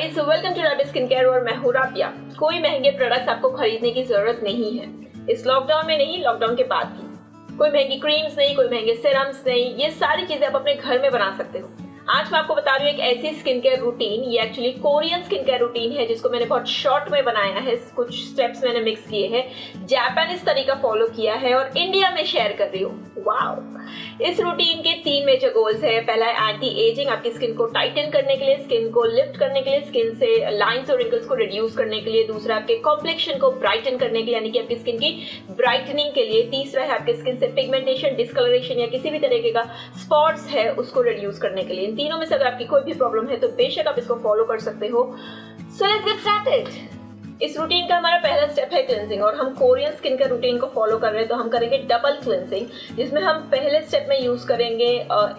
Guys, welcome to Rabia skin care और मैं हूँ राबिया। कोई महंगे प्रोडक्ट्स आपको खरीदने की जरूरत नहीं है, इस लॉकडाउन में नहीं, लॉकडाउन के बाद भी। कोई महंगी क्रीम्स नहीं, कोई महंगे सीरम्स नहीं, ये सारी चीजें आप अपने घर में बना सकते हो। आज मैं आपको बता रही हूँ एक ऐसी स्किन केयर रूटीन, ये actually Korean skin care routine है जिसको मैंने बहुत शॉर्ट में बनाया है। कुछ स्टेप्स मैंने मिक्स किए हैं, जापानीज तरीका फॉलो किया है और इंडिया में शेयर कर रही हूँ। वाओ! इस रूटीन के 3 मेजर गोल्स है। पहला है एंटी एजिंग, आपकी स्किन को टाइटन करने के लिए, स्किन को लिफ्ट करने के लिए, स्किन से लाइंस और रिंकल्स को रिड्यूस करने के लिए। दूसरा आपके कॉम्प्लेक्शन को ब्राइटन करने के लिए, यानी कि आपकी स्किन की ब्राइटनिंग के लिए। तीसरा है आपके स्किन से पिगमेंटेशन, डिस्कलरेशन या किसी भी तरीके का स्पॉट्स है उसको रिड्यूस करने के लिए। इन तीनों में से अगर आपकी कोई भी प्रॉब्लम है तो बेशक आप इसको फॉलो कर सकते हो। So let's get started. इस रूटीन का हमारा पहला स्टेप है क्लिंजिंग, और हम कोरियन स्किन के रूटीन को फॉलो कर रहे हैं तो हम करेंगे डबल क्लिंजिंग, जिसमें हम पहले स्टेप में यूज करेंगे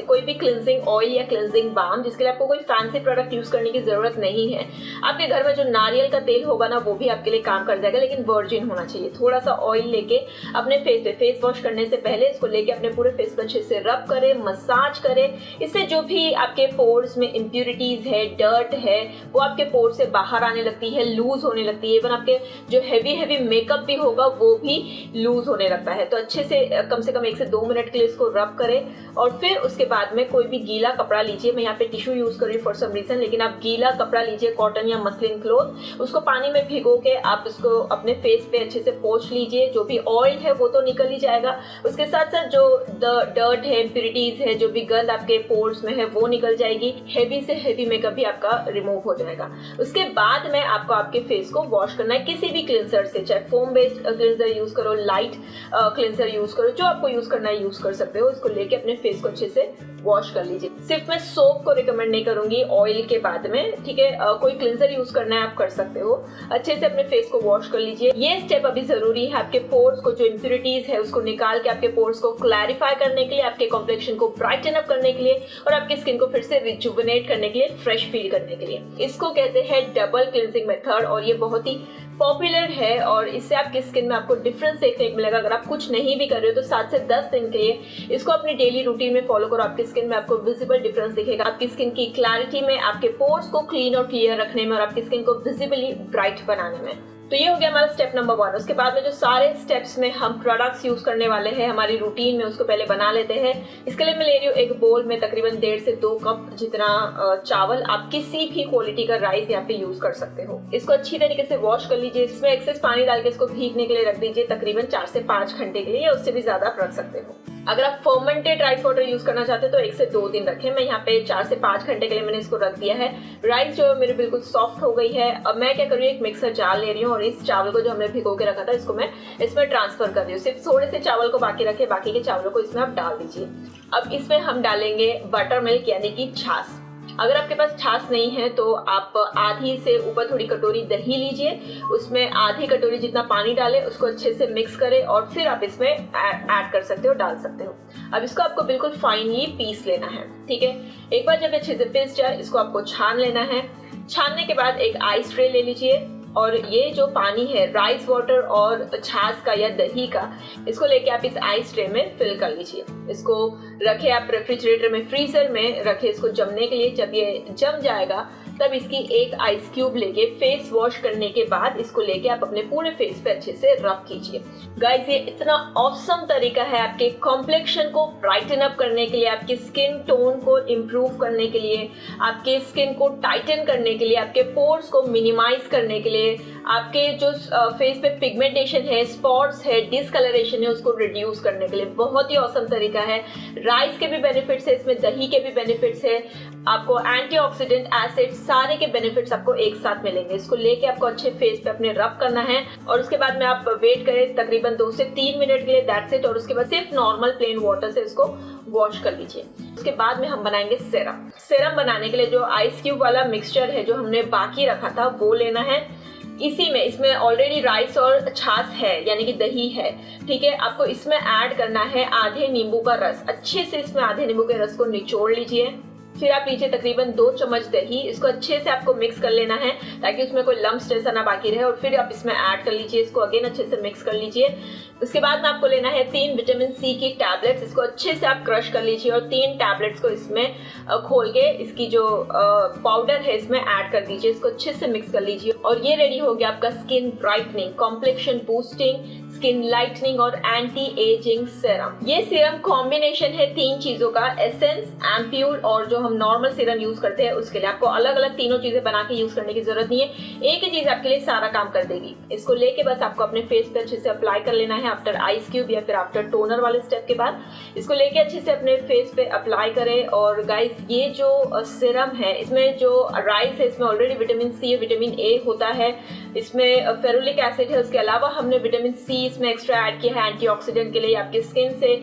कोई भी क्लिंजिंग ऑयल या क्लिंजिंग बाम, जिसके लिए आपको कोई फैंसी प्रोडक्ट यूज करने की जरूरत नहीं है। आपके घर में जो नारियल का तेल होगा ना, वो भी आपके लिए काम कर जाएगा, लेकिन वर्जिन होना चाहिए। थोड़ा सा ऑयल लेके अपने फेस पे, फेस वॉश करने से पहले इसको लेके अपने पूरे फेस पर अच्छे से रब करें, मसाज करें। इससे जो भी आपके पोर्स में इम्प्यूरिटीज है, डर्ट है, वो आपके पोर से बाहर आने लगती है, लूज होने लगती है। इवन आपके जो हैवी मेकअप भी होगा वो भी लूज होने लगता है। तो अच्छे से कम 1 से 2 मिनट के लिए इसको रब करें और फिर उसके बाद में कोई भी गीला कपड़ा लीजिए। मैं यहाँ पे टिश्यू यूज कर रही हूँ फॉर सम रीजन, लेकिन आप गीला कपड़ा लीजिए, कॉटन या मसलिन क्लॉथ, उसको पानी में भिगो के आप उसको अपने फेस पे अच्छे से पोंछ लीजिए। जो भी ऑयल है वो तो निकल ही जाएगा, उसके साथ साथ जो डर्ट है, इम्प्यूरिटीज है, जो भी गंद आपके पोर्स में है वो निकल जाएगी। हैवी से हैवी मेकअप भी आपका रिमूव हो जाएगा। उसके बाद में आपको आपके फेस को वॉश करना है किसी भी क्लिंजर से, चाहे फोम बेस्ड क्लिंजर यूज करो, लाइट क्लिंजर यूज करो, जो आपको यूज करना है यूज कर सकते हो। इसको लेके अपने फेस को अच्छे से वॉश कर लीजिए। सिर्फ मैं सोप को रिकमेंड नहीं करूंगी ऑयल के बाद में, ठीक है। कोई क्लिंजर यूज करना है आप कर सकते हो। अच्छे से अपने फेस को वॉश कर लीजिए। ये स्टेप अभी जरूरी है आपके पोर्स को, जो इम्प्यूरिटीज है उसको निकाल के आपके पोर्स को क्लैरिफाई करने के लिए, आपके कॉम्प्लेक्शन को ब्राइटन अप करने के लिए और आपकी स्किन को फिर से रिजुविनेट करने के लिए, फ्रेश फील करने के लिए। इसको कहते हैं डबल क्लिंजिंग मेथड और ये बहुत ही पॉपुलर है और इससे आपकी स्किन में आपको डिफरेंस देखने को मिलेगा। अगर आप कुछ नहीं भी कर रहे हो तो 7 से 10 दिन के लिए इसको अपनी डेली रूटीन में फॉलो करो, आपकी स्किन में आपको विजिबल डिफरेंस दिखेगा। आपकी स्किन की क्लैरिटी में, आपके पोर्स को क्लीन और क्लियर रखने में और आपकी स्किन को विजिबली ब्राइट बनाने में। तो ये हो गया हमारा स्टेप नंबर 1। उसके बाद में जो सारे स्टेप्स में हम प्रोडक्ट्स यूज करने वाले हैं हमारी रूटीन में, उसको पहले बना लेते हैं। इसके लिए मैं ले रही हूँ एक बोल में तकरीबन 1.5 से 2 कप जितना चावल। आप किसी भी क्वालिटी का राइस यहाँ पे यूज कर सकते हो। इसको अच्छी तरीके से वॉश कर लीजिए। इसमें एक्सेस पानी डाल के इसको भीगने के लिए रख दीजिए तकरीबन 4 से 5 घंटे के लिए, या उससे भी ज्यादा आप रख सकते हो। अगर आप फर्मेंटेड राइस वाटर यूज करना चाहते हो तो 1 से 2 दिन रखें। मैं यहाँ पे 4 से 5 घंटे के लिए मैंने इसको रख दिया है। राइस जो मेरी बिल्कुल सॉफ्ट हो गई है। अब मैं क्या कर रही हूँ, एक मिक्सर जार ले रही हूँ और इस चावल को जो हमने भिगो के रखा था इसको मैं इसमें ट्रांसफर कर रही हूँ। सिर्फ थोड़े से चावल को बाकी रखे, बाकी के चावलों को इसमें आप डाल दीजिए। अब इसमें हम डालेंगे बटर मिल्क, यानी कि छाछ। अगर आपके पास छाछ नहीं है तो आप आधी से ऊपर थोड़ी कटोरी दही लीजिए, उसमें आधी कटोरी जितना पानी डालें, उसको अच्छे से मिक्स करें और फिर आप इसमें ऐड कर सकते हो, डाल सकते हो। अब इसको आपको बिल्कुल फाइनली पीस लेना है, ठीक है। एक बार जब अच्छे से पीस जाए इसको आपको छान लेना है। छानने के बाद एक आइस ट्रे ले लीजिए और ये जो पानी है राइस वाटर और छाछ का या दही का, इसको लेके आप इस आइस ट्रे में फिल कर लीजिए। इसको रखे आप रेफ्रिजरेटर में, फ्रीजर में रखे इसको जमने के लिए। जब ये जम जाएगा तब इसकी एक आइस क्यूब लेके फेस वॉश करने के बाद इसको लेके आप अपने पूरे फेस पे अच्छे से रब कीजिए। गाइस, ये इतना ऑसम तरीका है आपके कॉम्प्लेक्शन को ब्राइटन अप करने के लिए, आपकी स्किन टोन को इम्प्रूव करने के लिए, आपके स्किन को टाइटन करने के लिए, आपके पोर्स को मिनिमाइज करने के लिए, आपके जो फेस पे पिगमेंटेशन है, स्पॉट्स है, डिसकलरेशन है, उसको रिड्यूस करने के लिए। बहुत ही ऑसम तरीका है। राइस के भी बेनिफिट्स है इसमें, दही के भी बेनिफिट्स है, आपको एंटीऑक्सीडेंट, एसिड, सारे के बेनिफिट्स आपको एक साथ मिलेंगे। इसको लेके आपको अच्छे फेस पे अपने रब करना है और उसके बाद में आप वेट करें तकरीबन 2 से 3 मिनट के लिए, दैट्स इट। और उसके बाद सिर्फ नॉर्मल प्लेन वाटर से इसको वॉश कर लीजिए। उसके बाद में हम बनाएंगे सेरम। सेरम बनाने के लिए जो आइस क्यूब वाला मिक्सचर है जो हमने बाकी रखा था वो लेना है। इसी में, इसमें ऑलरेडी राइस और छाछ है, यानी कि दही है, ठीक है। आपको इसमें ऐड करना है आधे नींबू का रस। अच्छे से इसमें आधे नींबू के रस को निचोड़ लीजिए। फिर आप लीजिए तकरीबन 2 चम्मच दही, इसको अच्छे से आपको मिक्स कर लेना है ताकि उसमें कोई लम्प्स जैसा ना बाकी रहे, और फिर आप इसमें ऐड कर लीजिए, इसको अगेन अच्छे से मिक्स कर लीजिए। उसके बाद में आपको लेना है 3 विटामिन सी की टैबलेट्स, इसको अच्छे से आप क्रश कर लीजिए और 3 टैबलेट्स को इसमें खोल के इसकी जो पाउडर है इसमें ऐड कर दीजिए, इसको अच्छे से मिक्स कर लीजिए। और ये रेडी हो गया आपका skin brightening, complexion boosting, skin lightening और एंटी एजिंग सीरम। ये सीरम कॉम्बिनेशन है 3 चीजों का, एसेंस, एम्प्यूल और जो हम नॉर्मल सीरम यूज करते हैं उसके लिए। आपको अलग अलग तीनों चीजें बना के यूज करने की जरूरत नहीं है, एक ही चीज आपके लिए सारा काम कर देगी। इसको लेके बस आपको अपने फेस पे अच्छे से अप्लाई कर लेना है आफ्टर आइस क्यूब या फिर आफ्टर टोनर वाले स्टेप के बाद। इसको लेके अच्छे से अपने फेस पे अप्लाई करें। और गाइस ये जो सीरम है इसमें जो राइस है इसमें already vitamin C, vitamin A होता है, इसमें फेरुलिक एसिड है, उसके अलावा हमने विटामिन सी इसमें एक्स्ट्रा ऐड किया है एंटीऑक्सीडेंट के लिए। आपकी स्किन से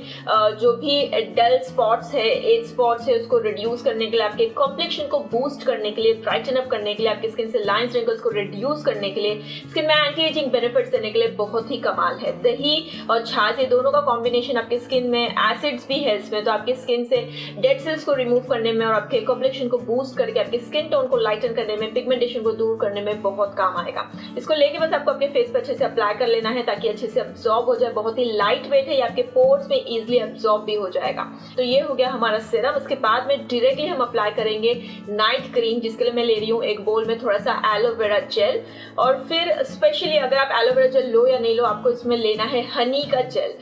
जो भी डल स्पॉट्स है, एज स्पॉट्स है, उसको रिड्यूस करने के लिए, आपके कॉम्प्लेक्शन को बूस्ट करने के लिए, ब्राइटन अप करने के लिए, आपकी स्किन से लाइंस, रिंकल्स को रिड्यूस करने के लिए, स्किन में एंटी एजिंग बेनिफिट्स देने के लिए बहुत ही कमाल है। दही और छाछ ये दोनों का कॉम्बिनेशन आपकी स्किन में, एसिड्स भी है इसमें, तो आपकी स्किन से डेड सेल्स को रिमूव करने में और आपके कॉम्प्लेक्शन को बूस्ट करके आपकी स्किन टोन को लाइटन करने में, पिगमेंटेशन को दूर करने में बहुत काम आएगा। इसको लेके बस आपको अपने फेस पर अच्छे से अप्लाई कर लेना है ताकि अच्छे से अब्सॉर्ब हो जाए। बहुत ही लाइट वेट है, ये आपके पोर्स में इजीली अब्सॉर्ब भी हो जाएगा। तो ये हो गया हमारा सीरम। इसके बाद में डायरेक्टली हम अप्लाई करेंगे नाइट क्रीम, जिसके लिए मैं ले रही हूँ एक बोल में थोड़ा सा एलोवेरा जेल। और फिर स्पेशली अगर आप एलोवेरा जेल लो या नहीं लो, आपको इसमें लेना है हनी का जेल।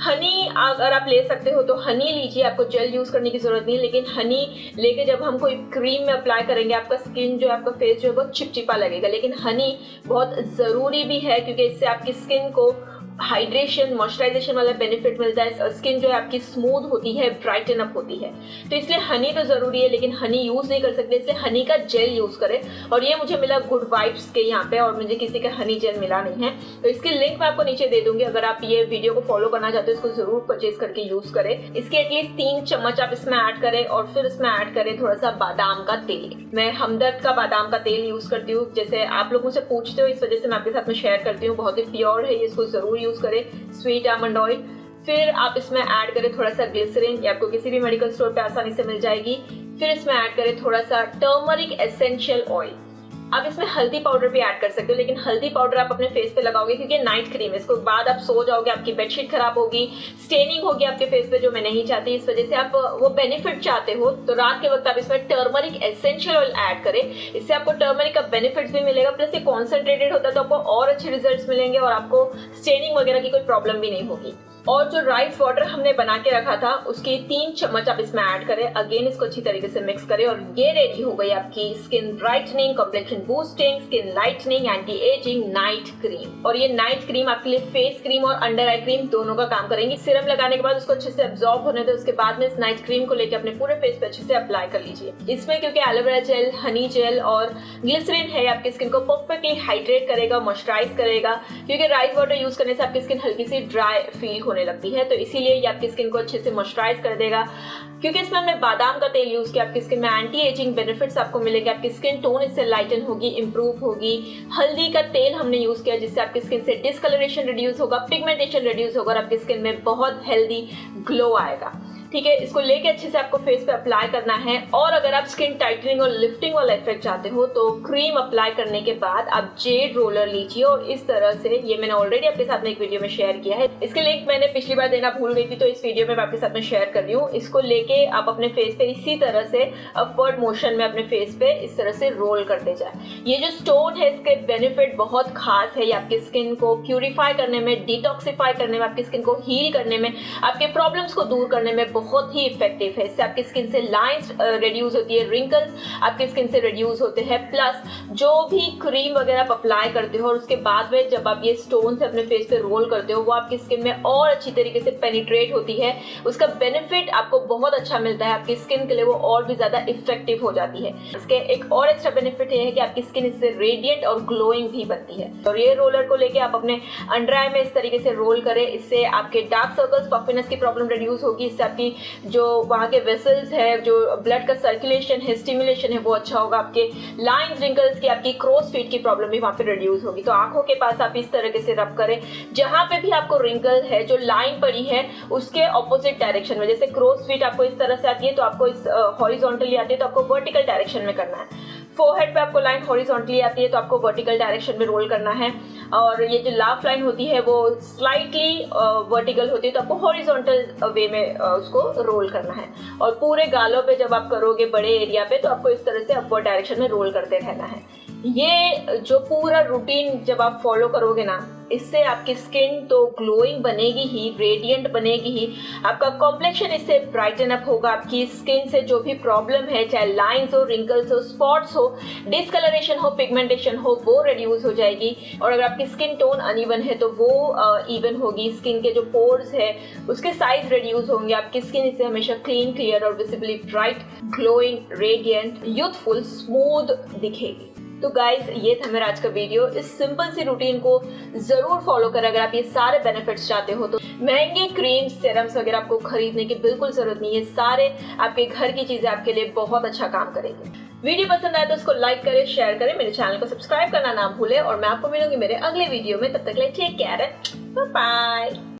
हनी अगर आप ले सकते हो तो हनी लीजिए, आपको जेल यूज करने की जरूरत नहीं है, लेकिन हनी लेके जब हम कोई क्रीम में अप्लाई करेंगे आपका स्किन जो है, आपका फेस जो है बहुत चिपचिपा लगेगा। लेकिन हनी बहुत जरूरी भी है क्योंकि इससे आपकी स्किन को हाइड्रेशन, मॉइस्चराइजेशन वाला बेनिफिट मिलता है, स्किन जो है आपकी स्मूथ होती है, ब्राइटन अप होती है। तो इसलिए हनी तो जरूरी है, लेकिन हनी यूज नहीं कर सकते, इसलिए हनी का जेल यूज करें। और ये मुझे मिला गुड वाइब्स के यहाँ पे, और मुझे किसी का हनी जेल मिला नहीं है, तो इसकी लिंक मैं आपको नीचे दे दूंगी। अगर आप ये वीडियो को फॉलो करना चाहते हो इसको जरूर परचेज करके यूज करें। इसके एटलीस्ट 3 चम्मच आप इसमें ऐड करें और फिर इसमें ऐड करें थोड़ा सा बादाम का तेल। मैं हमदर्द का बादाम का तेल यूज करती हूँ, जैसे आप लोग मुझसे पूछते हो इस वजह से मैं आपके साथ में शेयर करती हूँ। बहुत ही प्योर है, इसको जरूर यूज करें। स्वीट आमंड ऑयल, फिर आप इसमें ऐड करें थोड़ा सा ग्लिसरीन, ये आपको किसी भी मेडिकल स्टोर पे आसानी से मिल जाएगी। फिर इसमें ऐड करें थोड़ा सा टर्मरिक एसेंशियल ऑयल। आप इसमें हल्दी पाउडर भी ऐड कर सकते हो, लेकिन हल्दी पाउडर आप अपने फेस पे लगाओगे क्योंकि नाइट क्रीम है, इसको बाद आप सो जाओगे, आपकी बेडशीट खराब होगी, स्टेनिंग होगी आपके फेस पे, जो मैं नहीं चाहती। इस वजह से आप वो बेनिफिट चाहते हो तो रात के वक्त आप इसमें टर्मरिक एसेंशियल ऑयल ऐड करें, इससे आपको टर्मरिक का बेनिफिट्स भी मिलेगा, प्लस ये कॉन्सेंट्रेटेड होता है तो आपको और अच्छे रिजल्ट्स मिलेंगे और आपको स्टेनिंग वगैरह की कोई प्रॉब्लम भी नहीं होगी। और जो राइस वाटर हमने बना के रखा था उसकी 3 चम्मच आप इसमें ऐड करें। अगेन इसको अच्छी तरीके से मिक्स करें और ये रेडी हो गई आपकी skin brightening, complexion boosting, skin lightening, anti ageing night cream. और ये नाइट क्रीम आपके लिए फेस क्रीम और अंडर आई क्रीम दोनों का काम करेंगी। सीरम लगाने के बाद उसको अच्छे से अब्सॉर्ब होने दो, उसके बाद में इस नाइट क्रीम को लेकर अपने पूरे फेस पे अच्छे से अप्लाई कर लीजिए। इसमें क्योंकि एलोवेरा जेल, हनी जेल और ग्लिसरीन है, आपकी स्किन को परफेक्टली हाइड्रेट करेगा, मॉइस्चराइज करेगा। क्योंकि राइस वाटर यूज करने से आपकी स्किन हल्की सी ड्राई फील होने लगती है, तो इसीलिए ये आपकी स्किन को अच्छे से मॉइस्चराइज कर देगा। क्योंकि इसमें हमने बादाम का तेल यूज किया, आपकी स्किन में एंटी एजिंग बेनिफिट्स आपको मिलेंगे, आपकी स्किन टोन इससे लाइटन होगी, इंप्रूव होगी। हल्दी का तेल हमने यूज किया जिससे आपकी स्किन से डिस्कलरेशन रिड्यूस होगा, पिगमेंटेशन रिड्यूस होगा और आपकी स्किन में बहुत हेल्दी ग्लो आएगा। ठीक है, इसको लेके अच्छे से आपको फेस पे अप्लाई करना है। और अगर आप स्किन टाइटनिंग और लिफ्टिंग वाला इफेक्ट चाहते हो तो क्रीम अप्लाई करने के बाद आप जेड रोलर लीजिए और इस तरह से, ये मैंने ऑलरेडी आपके साथ में एक वीडियो में शेयर किया है, इसके लिंक मैंने पिछली बार देना भूल गई थी तो इस वीडियो में मैं आपके साथ में शेयर कर रही हूँ। इसको लेके आप अपने फेस पे इसी तरह से अपवर्ड मोशन में अपने फेस पे इस तरह से रोल करते जाए। ये जो स्टोन है इसके बेनिफिट बहुत खास है, ये आपकी स्किन को प्यूरिफाई करने में, डिटॉक्सिफाई करने में, आपकी स्किन को हील करने में, आपके प्रॉब्लम्स को दूर करने में बहुत ही इफेक्टिव है। इससे आपकी स्किन से लाइंस रिड्यूस होती है, रिंकल्स आपकी स्किन से रिड्यूस होते हैं। प्लस जो भी क्रीम वगैरह आप अप्लाई करते हो और उसके बाद में जब आप ये स्टोन से अपने फेस पे रोल करते हो वो आपकी स्किन में और अच्छी तरीके से पेनिट्रेट होती है, उसका बेनिफिट आपको बहुत अच्छा मिलता है, आपकी स्किन के लिए वो और भी ज्यादा इफेक्टिव हो जाती है। इसके एक और एक्स्ट्रा बेनिफिट ये है कि आपकी स्किन इससे रेडिएंट और ग्लोइंग भी बनती है। और ये रोलर को लेके आप अपने अंडर आई में इस तरीके से रोल करें, इससे आपके डार्क सर्कल्स, पफिनेस की प्रॉब्लम रिड्यूस होगी, इससे आपकी आपकी जो वहाँ के वेसल्स है, जो ब्लड का सर्कुलेशन है, स्टिमुलेशन है वो अच्छा होगा। आपके लाइंस, रिंकल्स की, आपकी क्रोस फीट की प्रॉब्लम भी वहाँ पे रिड्यूस होगी। तो आंखों के पास आप इस तरीके से रब करें, जहाँ पे भी आपको रिंकल है, जो लाइन पड़ी है उसके ऑपोजिट डायरेक्शन में। जैसे क्रोस फीट आपको इस तरह से आती है तो आपको इस हॉरिजॉन्टली आती है तो आपको वर्टिकल डायरेक्शन में करना है। फोरहेड पे आपको लाइन हॉरिजॉन्टली आती है तो आपको वर्टिकल डायरेक्शन में रोल करना है। और ये जो लाफ लाइन होती है वो स्लाइटली वर्टिकल होती है तो आपको हॉरिजॉन्टल वे में उसको रोल करना है। और पूरे गालों पे जब आप करोगे बड़े एरिया पे तो आपको इस तरह से अपवर्ड डायरेक्शन में रोल करते रहना है। ये जो पूरा रूटीन जब आप फॉलो करोगे ना, इससे आपकी स्किन तो ग्लोइंग बनेगी ही, रेडिएंट बनेगी ही, आपका कॉम्प्लेक्शन इससे ब्राइटन अप होगा। आपकी स्किन से जो भी प्रॉब्लम है, चाहे लाइंस हो, रिंकल्स हो, स्पॉट्स हो, डिस्कलरेशन हो, पिगमेंटेशन हो, वो रिड्यूस हो जाएगी। और अगर आपकी स्किन टोन अनइवन है तो वो इवन होगी। स्किन के जो पोर्स है उसके साइज रिड्यूस होंगे। आपकी स्किन इससे हमेशा क्लीन, क्लियर और visibly bright, glowing, radiant, youthful, smooth दिखेगी। तो गाइज, ये था मेरा आज का वीडियो। इस सिंपल सी रूटीन को जरूर फॉलो करें अगर आप ये सारे बेनिफिट्स चाहते हो। तो महंगे क्रीम्स, सेरम्स वगैरह आपको खरीदने की बिल्कुल जरूरत नहीं है। सारे आपके घर की चीजें आपके लिए बहुत अच्छा काम करेंगी। वीडियो पसंद आए तो उसको लाइक करें, शेयर करें, मेरे चैनल को सब्सक्राइब करना ना भूलें। और मैं आपको मिलूंगी मेरे अगले वीडियो में। तब तक के लिए टेक केयर, बाय बाय।